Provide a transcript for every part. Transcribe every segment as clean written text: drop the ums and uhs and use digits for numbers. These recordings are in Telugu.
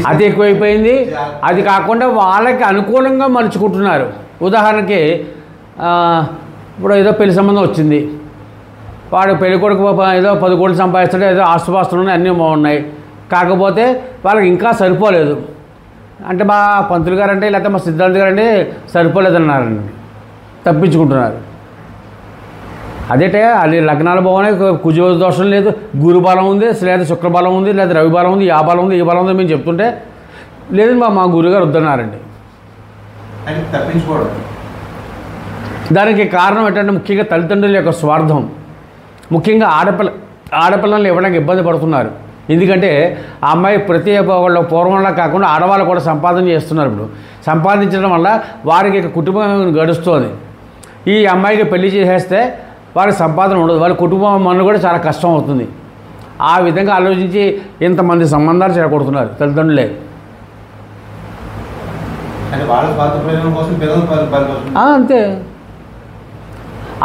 అది ఎక్కువైపోయింది. అది కాకుండా వాళ్ళకి అనుకూలంగా మలుచుకుంటున్నారు. ఉదాహరణకి ఇప్పుడు ఏదో పెళ్లి సంబంధం వచ్చింది, వాడు పెళ్లి కొడుకు ఏదో 10 కోట్లు సంపాదిస్తాడు, ఏదో ఆస్తుపాస్తులు ఉన్నాయి, అన్నీ బాగున్నాయి. కాకపోతే వాళ్ళకి ఇంకా సరిపోలేదు అంటే మా పంతులు గారంటే లేకపోతే మా సిద్ధాంత్ గారంటే సరిపోలేదన్నారండి, తప్పించుకుంటున్నారు. అదేటే అది లగ్నాల బాగున్నాయి, కుజ దోషం లేదు, గురు బలం ఉంది, లేదా శుక్రబలం ఉంది, లేదా రవి బలం ఉంది, ఆ బలం ఉంది, ఈ బలం ఉంది మేము చెప్తుంటే లేదు మా గురుగారు వద్దన్నారండి. తప్పించుకోవడం దానికి కారణం ఏంటంటే ముఖ్యంగా తల్లిదండ్రుల యొక్క స్వార్థం. ముఖ్యంగా ఆడపిల్లల్ని ఇవ్వడానికి ఇబ్బంది పడుతున్నారు. ఎందుకంటే ఆ అమ్మాయి ప్రతి వాళ్ళు పూర్వంలా కాకుండా ఆడవాళ్ళు కూడా సంపాదన చేస్తున్నారు. ఇప్పుడు సంపాదించడం వల్ల వారికి కుటుంబం గడుస్తుంది. ఈ అమ్మాయికి పెళ్లి చేసేస్తే వారికి సంపాదన ఉండదు, వాళ్ళ కుటుంబం మన కూడా చాలా కష్టం అవుతుంది. ఆ విధంగా ఆలోచించి ఇంతమంది సంబంధాలు చేరకొడుతున్నారు తల్లిదండ్రులే. అంతే.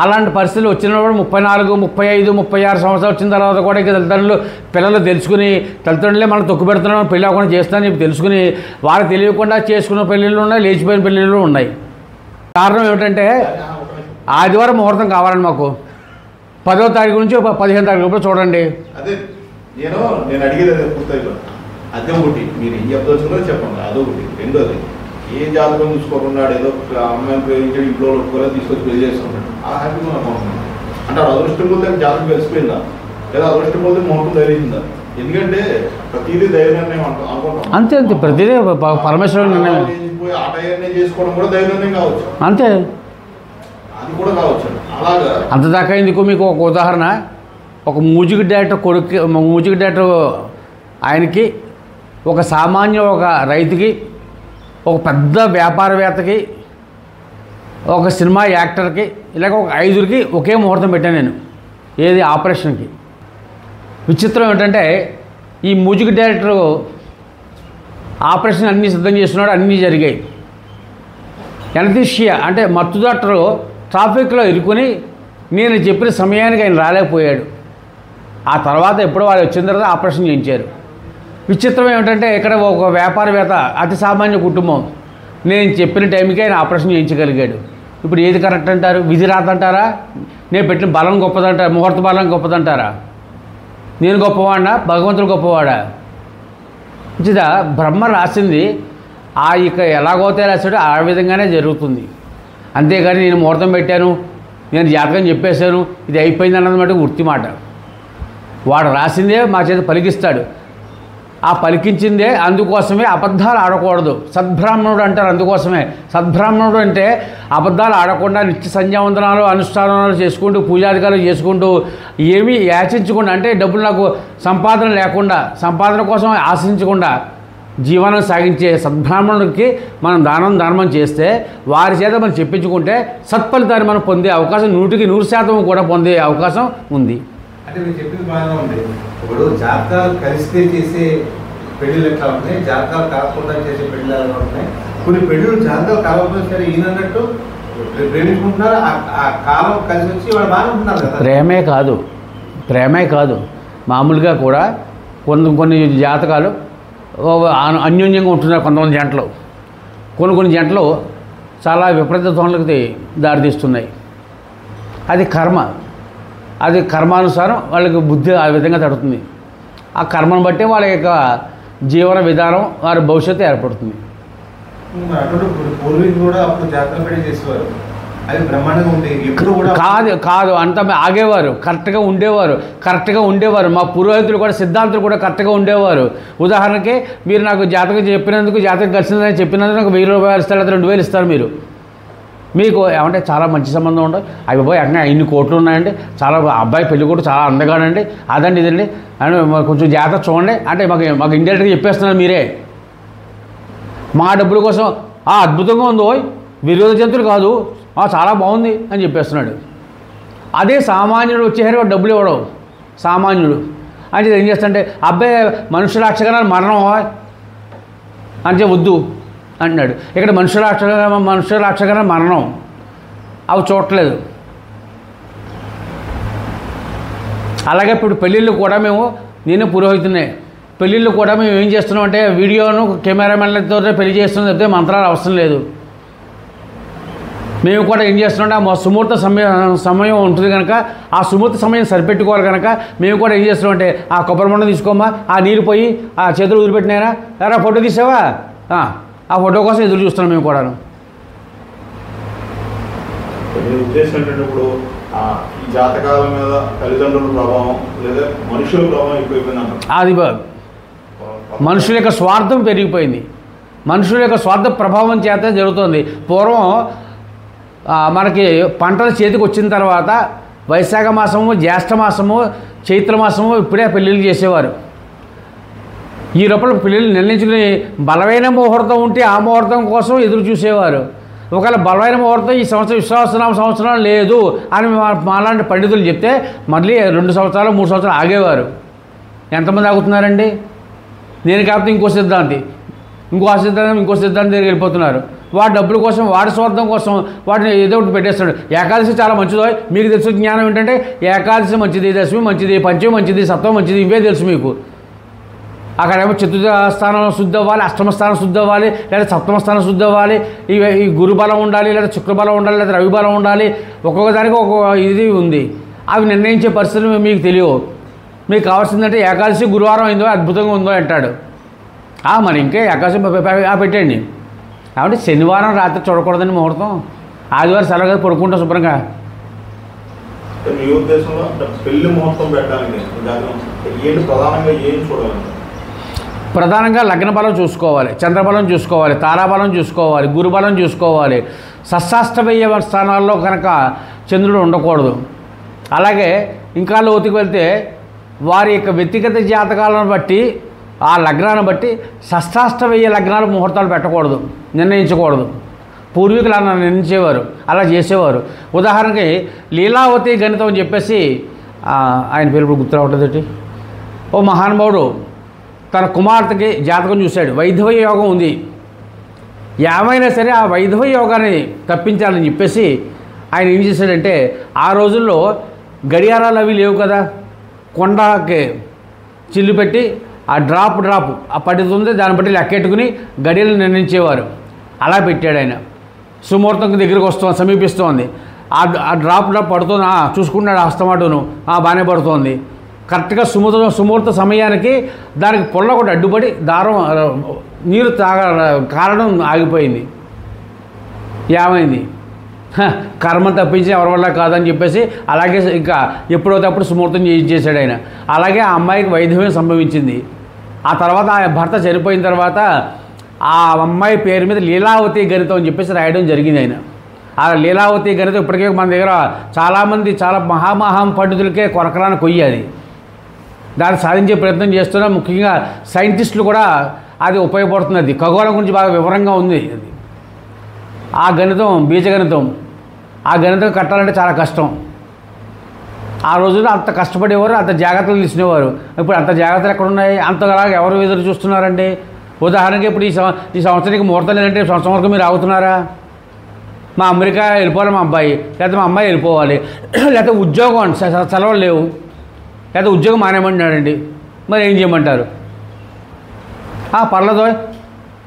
అలాంటి పరిస్థితులు వచ్చినప్పుడు 34, 35, 36 సంవత్సరాలు వచ్చిన తర్వాత కూడా ఇక తల్లిదండ్రులు పిల్లలు తెలుసుకుని తల్లిదండ్రులే మనం తొక్కు పెడుతున్నాం, పెళ్ళి అవ్వకుండా చేస్తానని చెప్పి తెలుసుకుని వాళ్ళకి తెలియకుండా చేసుకున్న పెళ్ళిళ్ళు ఉన్నాయి, లేచిపోయిన పెళ్ళిళ్ళు ఉన్నాయి. కారణం ఏమిటంటే ఆదివారం ముహూర్తం కావాలండి మాకు. 10వ తారీఖు నుంచి 15వ తారీఖు చూడండి. అదే నేను అడిగేది పూర్తిగా అదే ఒకటి మీరు ఏం చెప్పదలుచుకున్నా చెప్పండి. అదొకటి. రెండోది ఏ జాతకం చూసుకోకున్నాడు, ఏదో అమ్మాయిని ప్రేమించాడు, ఇంట్లో ఒప్పుకోలేదు, తీసుకొచ్చి పెళ్లి చేసుకుంటాడు, ఆ హ్యాపీగా అనుకుంటున్నాను అంటే అదృష్టం పోతే జాతకం కలిసిపోయిందా లేదా అదృష్టం పోతే ముహూర్తం ధరించిందా? ఎందుకంటే ప్రతిదీ దైవన్యం అనుకుంటాం. అంతే అంతే ప్రతిదీ పరమేశ్వరుడు నిర్ణయం. ఆ టైం చేసుకోవడం కూడా దైవన్యం కావచ్చు. అంతే, అది కూడా కావచ్చు. అలాగా అంతదాకా ఎందుకు మీకు ఒక ఉదాహరణ, ఒక మ్యూజిక్ డైరెక్టర్ కొడుకు, మ్యూజిక్ డైరెక్టర్ ఆయనకి, ఒక సామాన్య ఒక రైతుకి, ఒక పెద్ద వ్యాపారవేత్తకి, ఒక సినిమా యాక్టర్కి, ఇలాగ ఒక 5కి ఒకే ముహూర్తం పెట్టాను నేను. ఏది? ఆపరేషన్కి. విచిత్రం ఏంటంటే ఈ మ్యూజిక్ డైరెక్టరు ఆపరేషన్ అన్నీ సిద్ధం చేస్తున్నాడు, అన్నీ జరిగాయి. ఎనస్థీషియా అంటే మత్తు డాక్టరు ట్రాఫిక్లో ఇరుక్కుని నేను చెప్పిన సమయానికి ఆయన రాలేకపోయాడు. ఆ తర్వాత ఎప్పుడో వాళ్ళు వచ్చిన తర్వాత ఆపరేషన్ చేయించారు. విచిత్రం ఏమిటంటే ఇక్కడ ఒక వ్యాపారవేత్త, అతి సామాన్య కుటుంబం, నేను చెప్పిన టైంకి ఆయన ఆపరేషన్ చేయించగలిగాడు. ఇప్పుడు ఏది కరెక్ట్ అంటారు? విధి రాదంటారా? నేను పెట్టిన బలం గొప్పదంటారా? ముహూర్త బలం గొప్పదంటారా? నేను గొప్పవాడా? భగవంతుడు గొప్పవాడా? మంచిదా? బ్రహ్మ రాసింది ఆ ఇక ఎలాగోతే రాశాడో ఆ విధంగానే జరుగుతుంది. అంతేగాని నేను ముహూర్తం పెట్టాను, నేను జాతకం చెప్పేశాను, ఇది అయిపోయింది అన్నది మాట వృత్తి మాట. వాడు రాసిందే మా చేత పలికిస్తాడు. ఆ పలికించిందే, అందుకోసమే అబద్ధాలు ఆడకూడదు. సద్బ్రాహ్మణుడు అంటారు, అందుకోసమే. సద్బ్రాహ్మణుడు అంటే అబద్ధాలు ఆడకుండా నిత్య సంధ్యావందనాలు అనుష్ఠానాలు చేసుకుంటూ పూజాధికారులు చేసుకుంటూ ఏమీ యాచించకుండా, అంటే డబ్బులు నాకు సంపాదన లేకుండా, సంపాదన కోసం ఆశించకుండా జీవనం సాగించే సద్బ్రాహ్మణుడికి మనం ధర్మం చేస్తే, వారి చేత మనం చెప్పించుకుంటే సత్ఫలితాన్ని మనం పొందే అవకాశం 100కి 100% కూడా పొందే అవకాశం ఉంది. అంటే మీరు చెప్పింది బాగానే ఉంది. ఇప్పుడు జాతకాలు కలిస్తే చేసే పెళ్ళిళ్ళు ఎట్లా ఉంటాయి, జాతకాలు కాకుండా చేసే పెళ్ళిళ్ళు ఎలా ఉంటాయి. కొన్ని పెళ్ళిళ్ళు జాతకాలు కాకపోతే సరే ఈయనన్నట్టు ప్రేమించుకుంటున్నారు, ఆ కాలం కలిసి వచ్చి వాళ్ళు బాగా ఉంటున్నారు కదా. ప్రేమే కాదు మామూలుగా కూడా కొన్ని జాతకాలు అన్యోన్యంగా ఉంటున్నారు. కొంతమంది జంటలు, కొన్ని జంటలు చాలా విపరీత ధోరణులకు దారితీస్తున్నాయి. అది కర్మ. అది కర్మానుసారం వాళ్ళకి బుద్ధి ఆ విధంగా తడుతుంది. ఆ కర్మను బట్టి వాళ్ళ యొక్క జీవన విధానం, వారి భవిష్యత్తు ఏర్పడుతుంది. పూర్వీకులు కూడా అప్పుడు జాతర పెళ్లి చేసేవారు, అది బ్రహ్మాండంగా ఉంది. ఇప్పుడు కూడా కాదు అంత ఆగేవారు, కరెక్ట్గా ఉండేవారు. మా పురోహితులు కూడా, సిద్ధాంతులు కూడా కరెక్ట్గా ఉండేవారు. ఉదాహరణకి మీరు నాకు జాతకం చెప్పినందుకు, జాతకం కలిసిందని చెప్పినందుకు నాకు 1000 రూపాయలు ఇస్తారు, లేదా 2000 ఇస్తారు. మీకు ఏమంటే చాలా మంచి సంబంధం ఉండదు, అవి పోయి అక్కడ ఇన్ని కోట్లు ఉన్నాయండి, చాలా అబ్బాయి పెళ్లి కూడా చాలా అందగాడండి, అదండి ఇదండి అని కొంచెం జాతర చూడండి అంటే మాకు ఇండైరెక్ట్గా చెప్పేస్తున్నారు మీరే. మా డబ్బుల కోసం అద్భుతంగా ఉందో, విరోధ జంతువులు కాదు, చాలా బాగుంది అని చెప్పేస్తున్నాడు. అదే సామాన్యుడు వచ్చేసరికి డబ్బులు ఇవ్వడం. సామాన్యుడు అంటే ఏం చేస్తాడంటే, అబ్బాయి మనుషుల అక్షరాలు మరణం అంటే వద్దు అంటున్నాడు. ఇక్కడ మనుషుల అక్షరాలు మరణం అవి చూడట్లేదు. అలాగే ఇప్పుడు పెళ్ళిళ్ళు కూడా నేను పురోహితునే, పెళ్ళిళ్ళు కూడా మేము ఏం చేస్తున్నాం అంటే వీడియోను కెమెరామెన్లతో పెళ్లి చేస్తున్నాం చెప్తే మంత్రాలు అవసరం లేదు. మేము కూడా ఏం చేస్తున్నాం అంటే ఆ సుముహూర్త సమయం ఉంటుంది కనుక ఆ సుముహూర్త సమయం సరిపెట్టుకోవాలి కనుక మేము కూడా ఏం చేస్తున్నాం అంటే ఆ కొబ్బరి మొండ తీసుకోమా, ఆ నీళ్ళు పోయి ఆ చేతులు వదిలిపెట్టినారా, ఎరా ఫోటో తీసావా, ఆ ఫోటో కోసం ఎదురు చూస్తున్నాం మేము కూడాను. ఉద్దేశం ఏంటంటే ఇప్పుడు ఈ జాతకాల మీద తల్లిదండ్రుల ప్రభావం లేదా మనుషుల ప్రభావం ఎక్కువైపోయింది. అది మనుషుల యొక్క స్వార్థం పెరిగిపోయింది. మనుషుల యొక్క స్వార్థ ప్రభావం చేత జరుగుతుంది. పూర్వం మనకి పంటలు చేతికి వచ్చిన తర్వాత వైశాఖ మాసము, జ్యేష్ఠ మాసము, చైత్ర మాసము ఇప్పుడే పెళ్ళిళ్ళు చేసేవారు. ఈ లోపల పెళ్ళిళ్ళు నిర్ణయించుకుని బలమైన ముహూర్తం ఉంటే ఆ ముహూర్తం కోసం ఎదురు చూసేవారు. ఒకవేళ బలమైన ముహూర్తం ఈ సంవత్సరం విశ్వాసనామ సంవత్సరం లేదు అని మాలాంటి పండితులు చెప్తే మళ్ళీ 2 సంవత్సరాలు 3 సంవత్సరాలు ఆగేవారు. ఎంతమంది ఆగుతున్నారండి? నేను కాకపోతే ఇంకో సిద్ధాంతి, ఇంకో సిద్ధాంతం దగ్గరికి వెళ్ళిపోతున్నారు. వాడి డబ్బుల కోసం, వాడి స్వార్థం కోసం వాటిని ఏదో ఒకటి పెట్టేస్తాడు. ఏకాదశి చాలా మంచిదో మీకు తెలుసు. జ్ఞానం ఏంటంటే ఏకాదశి మంచిది, దశమి మంచిది, పంచమి మంచిది, సప్తమి మంచిది, ఇవే తెలుసు మీకు. అక్కడేమో చతుర్థ స్థానం శుద్ధి అవ్వాలి, అష్టమ స్థానం శుద్ధి అవ్వాలి, లేదా సప్తమ స్థానం శుద్ధి అవ్వాలి, ఈ గురుబలం ఉండాలి, లేదా శుక్రబలం ఉండాలి, లేదా రవిబలం ఉండాలి. ఒక్కొక్క దానికి ఒక్కొక్క ఇది ఉంది. అవి నిర్ణయించే పరిస్థితులు మీకు తెలియవు. మీకు కావాల్సిందంటే ఏకాదశి గురువారం అయిందో అద్భుతంగా ఉందో అంటాడు. మరి ఇంకే ఏకాదశి పెట్టండి. కాబట్టి శనివారం రాత్రి చూడకూడదని ముహూర్తం, ఆదివారం సెలవుగా పడుకుంటాం శుభ్రంగా. మీ ఉద్దేశంలో పెళ్లి ముహూర్తం పెట్టడానికి ప్రధానంగా లగ్న బలం చూసుకోవాలి, చంద్రబలం చూసుకోవాలి, తారాబలం చూసుకోవాలి, గురుబలం చూసుకోవాలి. షష్టాష్టమయ్య స్థానాల్లో కనుక చంద్రుడు ఉండకూడదు. అలాగే ఇంకా లోతుకు వెళ్తే వారి యొక్క వ్యక్తిగత జాతకాలను బట్టి, ఆ లగ్నాన్ని బట్టి షష్టాష్టమయ్య లగ్నాలు ముహూర్తాలు పెట్టకూడదు, నిర్ణయించకూడదు. పూర్వీకులు అలా నిర్ణయించేవారు, అలా చేసేవారు. ఉదాహరణకి లీలావతి గణితం అని చెప్పేసి ఆయన పేరు ఇప్పుడు గుర్తు రావట్లేదండి. ఓ మహానుభావుడు తన కుమార్తెకి జాతకం చూశాడు. వైధవ్య యోగం ఉంది, ఏమైనా సరే ఆ వైధవ్య యోగాన్ని తప్పించాలని చెప్పేసి ఆయన ఏం చేశాడంటే, ఆ రోజుల్లో గడియారాలు అవి లేవు కదా, కొండకి చిల్లు పెట్టి ఆ డ్రాప్ ఆ పడుతుంది, దాన్ని బట్టి లెక్కెట్టుకుని గడియలు నిర్ణయించేవారు. అలా పెట్టాడు ఆయన. సుముహూర్తం దగ్గరికి సమీపిస్తోంది. ఆ డ్రాప్ పడుతుంది, చూసుకున్నాడు హస్తమాటును, బాగానే పడుతోంది. కరెక్ట్గా సుముహూర్త సమయానికి దానికి పొల్ల కూడా అడ్డుపడి దారం నీరు కారణం ఆగిపోయింది. ఏమైంది? కర్మ తప్పించి ఎవరి వల్ల కాదని చెప్పేసి అలాగే ఇంకా ఎప్పుడోటప్పుడు సుముహూర్తం చేశాడు ఆయన. అలాగే ఆ అమ్మాయికి వైధవ్యం సంభవించింది. ఆ తర్వాత ఆ భర్త చనిపోయిన తర్వాత ఆ అమ్మాయి పేరు మీద లీలావతి గణితం అని చెప్పేసి రాయడం జరిగింది ఆయన. ఆ లీలావతి గణితం ఇప్పటికే మన దగ్గర చాలామంది చాలా మహామహాం పండితులకే కొరకరాని కొయ్యి అది. దాన్ని సాధించే ప్రయత్నం చేస్తున్నా. ముఖ్యంగా సైంటిస్టులు కూడా అది ఉపయోగపడుతుంది. అది ఖగోళం గురించి బాగా వివరంగా ఉంది అది. ఆ గణితం బీజగణితం, ఆ గణితం కట్టాలంటే చాలా కష్టం. ఆ రోజుల్లో అంత కష్టపడేవారు, అంత జాగ్రత్తలు తీసుకునేవారు. ఇప్పుడు అంత జాగ్రత్తలు ఎక్కడున్నాయి? అంతలాగా ఎవరు ఎదురు చూస్తున్నారండి? ఉదాహరణకి ఇప్పుడు ఈ సంవత్సరానికి ముహూర్తం లేదంటే సంవత్సరం వరకు మీరు ఆగుతున్నారా? మా అమెరికా వెళ్ళిపోవాలి మా అబ్బాయి, లేకపోతే మా అమ్మాయి వెళ్ళిపోవాలి, లేకపోతే ఉద్యోగం సెలవులు లేవు, లేకపోతే ఉద్యోగం మానేయమంటున్నాడండి, మరి ఏం చేయమంటారు? పర్లేదు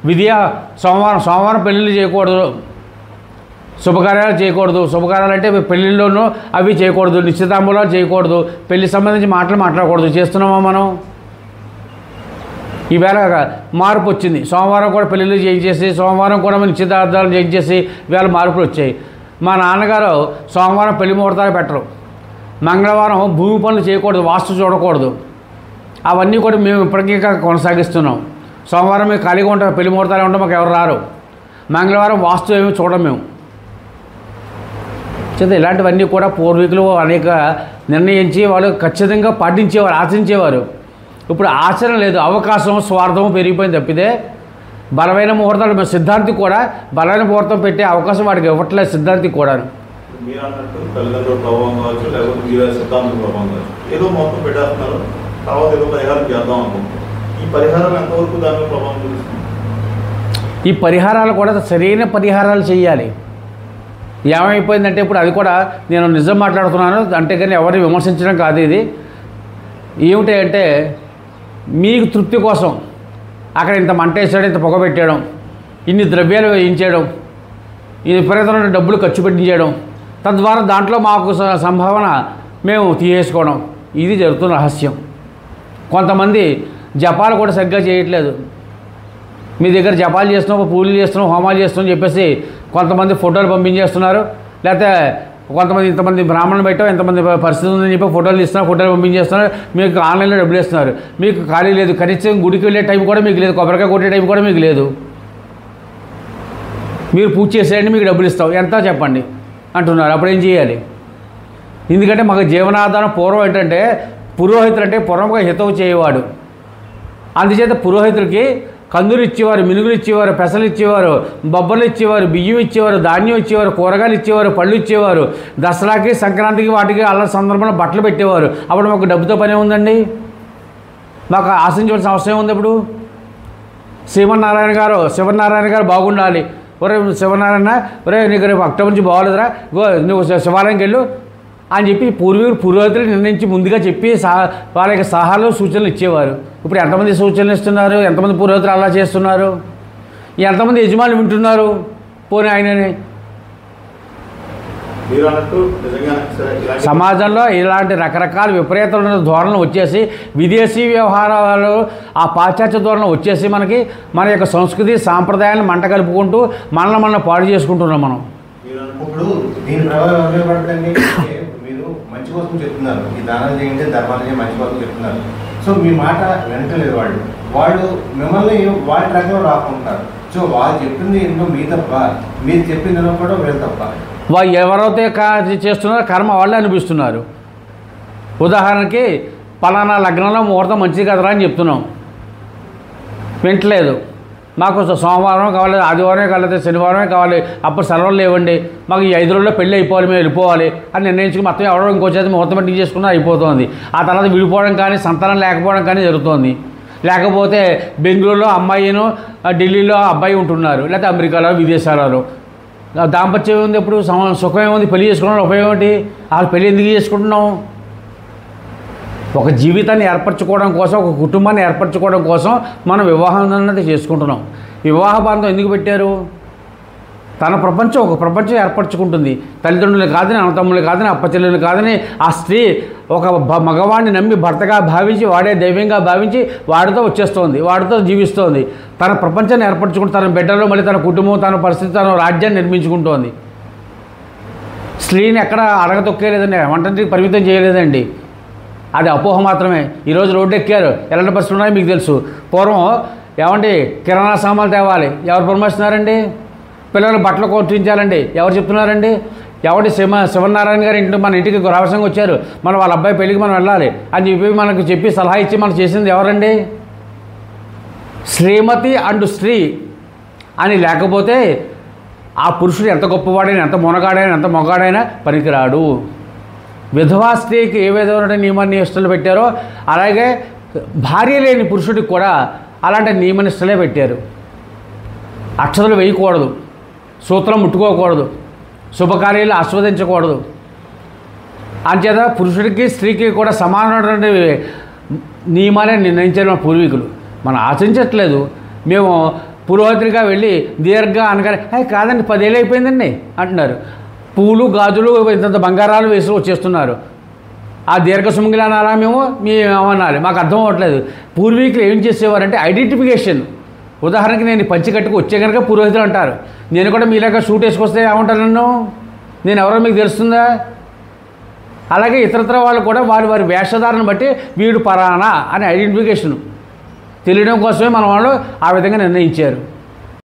విధియా సోమవారం పెళ్ళిళ్ళు చేయకూడదు, శుభకార్యాలు చేయకూడదు. శుభకార్యాలు అంటే పెళ్ళిళ్ళలోనూ అవి చేయకూడదు, నిశ్చితాంబూలాలు చేయకూడదు, పెళ్లి సంబంధించి మాట్లాడకూడదు. చేస్తున్నామా మనం? ఈవేళ మార్పు వచ్చింది. సోమవారం కూడా పెళ్ళిళ్ళు చేయించేసి, సోమవారం కూడా నిశ్చితార్థాలు చేయించేసి ఈవేళ మార్పులు వచ్చాయి. మా నాన్నగారు సోమవారం పెళ్లి ముహూర్తాలు పెట్టరు, మంగళవారం భూమి పనులు చేయకూడదు, వాస్తు చూడకూడదు. అవన్నీ కూడా మేము ఇప్పటికీ కొనసాగిస్తున్నాం. సోమవారం మేము ఖాళీగా ఉంటాం, పెళ్లి ముహూర్తాలు ఉంటాం, మాకు ఎవరు రారు. మంగళవారం వాస్తు ఏమీ చూడం మేము. చేత ఇలాంటివన్నీ కూడా పూర్వీకులు అనేక నిర్ణయించి వాళ్ళు ఖచ్చితంగా పాటించేవారు, ఆచరించేవారు. ఇప్పుడు ఆచరణ లేదు, అవకాశం స్వార్థం పెరిగిపోయింది తప్పితే బలమైన ముహూర్తాలు సిద్ధాంతి కూడా బలమైన ముహూర్తం పెట్టే అవకాశం వాడికి ఇవ్వట్లేదు. సిద్ధాంతి కూడా మీరు అన్నట్టు తల్లిదండ్రుల ప్రభావం కావచ్చు, లేకపోతే మీరు సిద్ధాంతం ప్రభావం కావచ్చు, ఏదో మొత్తం పెట్టేస్తున్నారు, తర్వాత ఏదో పరిహారం చేద్దాం అనుకుంటున్నారు. ఈ పరిహారం ఎంతవరకు దాని ప్రభావం చూపిస్తుంది? ఈ పరిహారాలు కూడా సరైన పరిహారాలు చేయాలి. ఏమైపోయిందంటే ఇప్పుడు అది కూడా నేను నిజం మాట్లాడుతున్నాను అంటే కానీ ఎవరిని విమర్శించడం కాదు. ఇది ఏమిటి అంటే మీకు తృప్తి కోసం అక్కడ ఇంత మంట వేసాడు, ఇంత పొగ పెట్టేయడం, ఇన్ని ద్రవ్యాలు వేయించేయడం, ఈ విపరీతమైన డబ్బులు ఖర్చు పెట్టించేయడం, తద్వారా దాంట్లో మాకు సంభావన మేము తీసేసుకోవడం, ఇది జరుగుతున్న రహస్యం. కొంతమంది జపాలు కూడా సరిగ్గా చేయట్లేదు. మీ దగ్గర జపాలు చేస్తున్నాం, పూజలు చేస్తున్నాం, హోమాలు చేస్తున్నాం చెప్పేసి కొంతమంది ఫోటోలు పంపించేస్తున్నారు. లేకపోతే కొంతమంది ఇంతమంది బ్రాహ్మణులు పెట్టాం, ఎంతమంది పరిస్థితి ఉందని చెప్పి ఫోటోలు ఇస్తున్నారు, ఫోటోలు పంపించేస్తున్నారు. మీకు ఆన్లైన్లో డబ్బులు ఇస్తున్నారు. మీకు ఖాళీ లేదు, కనీసం గుడికి వెళ్ళే టైం కూడా మీకు లేదు, కొబ్బరికాయ కొట్టే టైం కూడా మీకు లేదు. మీరు పూజ చేసేయండి, మీకు డబ్బులు ఇస్తాం, ఎంత చెప్పండి అంటున్నారు. అప్పుడు ఏం చేయాలి? ఎందుకంటే మాకు జీవనాధారం పూర్వం ఏంటంటే పురోహితులు అంటే పూర్వంగా హితవు చేయవాడు. అందుచేత పురోహితులకి కందులు ఇచ్చేవారు, మినుగులు ఇచ్చేవారు, పెసలు ఇచ్చేవారు, బొబ్బలు ఇచ్చేవారు, బియ్యం ఇచ్చేవారు, ధాన్యం ఇచ్చేవారు, కూరగాయలు ఇచ్చేవారు, పళ్ళు ఇచ్చేవారు. దసరాకి, సంక్రాంతికి, వాటికి అల్ల సందర్భంలో బట్టలు పెట్టేవారు. అప్పుడు మాకు డబ్బుతో పని ఉందండి, మాకు ఆశించవలసిన అవసరం ఉంది. ఇప్పుడు శివనారాయణ గారు బాగుండాలి. ఒరే శివనారాయణ, ఒరే నీకు రేపు అక్టోబర్ నుంచి బాగోలేదురా, నువ్వు శివాలయంకి వెళ్ళు అని చెప్పి పురోహితులు నిర్ణయించి ముందుగా చెప్పి వాళ్ళ యొక్క సలహాలు సూచనలు ఇచ్చేవారు. ఇప్పుడు ఎంతమంది సూచనలు ఇస్తున్నారు? ఎంతమంది పురోహితులు అలా చేస్తున్నారు? ఎంతమంది యజమానులు వింటున్నారు? పోనీ ఆయనని. సమాజంలో ఇలాంటి రకరకాల విపరీతమైన ధోరణులు వచ్చేసి, విదేశీ వ్యవహారాలు, ఆ పాశ్చాత్య ధోరణులు వచ్చేసి మనకి మన యొక్క సంస్కృతి సాంప్రదాయాలను మంట కలుపుకుంటూ మనల్ని పాడు చేసుకుంటున్నాం మనం. ఇప్పుడు దీని ప్రభావం ఎవరు పడుతుంది? మీరు మంచి కోసం చెప్తున్నారు, ఈ దానాలు చేయండి, ధర్మాలు చేయండి, మంచి కోసం చెప్తున్నారు. సో మీ మాట వెంటలేదు. వాళ్ళు మిమ్మల్ని వాళ్ళ రకంలో రాకుంటారు. సో వాళ్ళు చెప్పింది ఏంటో మీ తప్ప, మీరు చెప్పింది కూడా వీళ్ళు తప్ప. వాళ్ళు ఎవరైతే చేస్తున్నారో కర్మ వాళ్ళే అనిపిస్తున్నారు. ఉదాహరణకి పలానా లగ్నంలో ముహూర్తం మంచిది కదరా అని చెప్తున్నాం, వింటలేదు. మాకు సోమవారం కావాలి, ఆదివారమే కావాలి, శనివారమే కావాలి, అప్పుడు సెలవులు లేవండి, మాకు ఈ 5 రోజుల్లో పెళ్ళి అయిపోవాలి, మేము వెళ్ళిపోవాలి అని నిర్ణయించుకుని మొత్తం ఎవరో ఇంకో చేతి ముహూర్తం పెట్టి చేసుకున్నా అయిపోతుంది. ఆ తర్వాత విడిపోవడం కానీ సంతానం లేకపోవడం కానీ జరుగుతుంది. లేకపోతే బెంగళూరులో అమ్మాయిను, ఢిల్లీలో అబ్బాయి ఉంటున్నారు, లేకపోతే అమెరికాలో, విదేశాలలో. దాంపత్యం ఉంది, ఎప్పుడు సుఖం ఏముంది? పెళ్లి చేసుకోవడం ఉపయోగం ఏంటి? వాళ్ళు పెళ్ళి ఎందుకు చేసుకుంటున్నాం? ఒక జీవితాన్ని ఏర్పరచుకోవడం కోసం, ఒక కుటుంబాన్ని ఏర్పరచుకోవడం కోసం మనం వివాహం అన్నది చేసుకుంటున్నాం. వివాహ బంధం ఎందుకు పెట్టారు? తన ప్రపంచం, ఒక ప్రపంచం ఏర్పరచుకుంటుంది. తల్లిదండ్రులు కాదని, అన్నతమ్ములు కాదని, అప్పచెల్లెలు కాదని ఆ స్త్రీ ఒక మగవాడిని నమ్మి భర్తగా భావించి, వాడే దైవ్యంగా భావించి వాడితో వచ్చేస్తోంది, వాడితో జీవిస్తోంది. తన ప్రపంచాన్ని ఏర్పరచుకుంటూ తన బిడ్డలు, మళ్ళీ తన కుటుంబం, తన పరిస్థితి, తన రాజ్యాన్ని నిర్మించుకుంటోంది. స్త్రీని ఎక్కడ అడగతొక్కేలేదండి, వంటింటికి పరిమితం చేయలేదండి. అది అపోహ మాత్రమే. ఈరోజు రోడ్డు ఎక్కారు, ఎలాంటి పరిస్థితులు ఉన్నాయో మీకు తెలుసు. పూర్వం ఏమండి కిరాణా సామాన్లు తేవాలి, ఎవరు పురమాయిస్తున్నారండి? పిల్లలు బట్టలు కొట్టించాలండి, ఎవరు చెప్తున్నారండి? ఎవరి శివనారాయణ గారి ఇంటి మన ఇంటికి రావసంగా వచ్చారు, మనం వాళ్ళ అబ్బాయి పెళ్ళికి మనం వెళ్ళాలి అని చెప్పి మనకు చెప్పి సలహా ఇచ్చి మనం చేసింది ఎవరండి? శ్రీమతి అండ్ స్త్రీ అని లేకపోతే ఆ పురుషుడు ఎంత గొప్పవాడైనా, ఎంత మునగాడైనా, ఎంత మొగాడైనా పనికిరాడు. విధవా స్త్రీకి ఏ విధమైన నియమనిష్టలు పెట్టారో అలాగే భార్య లేని పురుషుడికి కూడా అలాంటి నియమనిష్టలే పెట్టారు. అక్షతలు వేయకూడదు, సూత్రం ముట్టుకోకూడదు, శుభకార్యాలు ఆస్వాదించకూడదు. అంచేత పురుషుడికి స్త్రీకి కూడా సమానమైనటువంటి నియమాలే నిర్ణయించారు మన పూర్వీకులు. మనం ఆచరించట్లేదు. మేము పురోహితుడిగా వెళ్ళి దీర్ఘంగా అనగానే కాదండి 10 ఏళ్ళు అయిపోయిందండి అంటున్నారు. పూలు, గాజులు, ఇంత బంగారాలు వేసి వచ్చేస్తున్నారు. ఆ దీర్ఘ సుమంగిలి అనాలా మేము అనాలి? మాకు అర్థం అవ్వట్లేదు. పూర్వీకులు ఏం చేసేవారంటే ఐడెంటిఫికేషన్. ఉదాహరణకి నేను పంచి కట్టుకు వచ్చే కనుక పురోహితులు అంటారు. నేను కూడా మీలాగా షూట్ వేసుకొస్తే ఏమంటారు నన్ను? నేను ఎవరో మీకు తెలుస్తుందా? అలాగే ఇతరత్ర వాళ్ళు కూడా వారి వారి వేషధారణ బట్టి వీడు పరానా అని ఐడెంటిఫికేషన్ తెలియడం కోసమే మన వాళ్ళు ఆ విధంగా నిర్ణయించారు.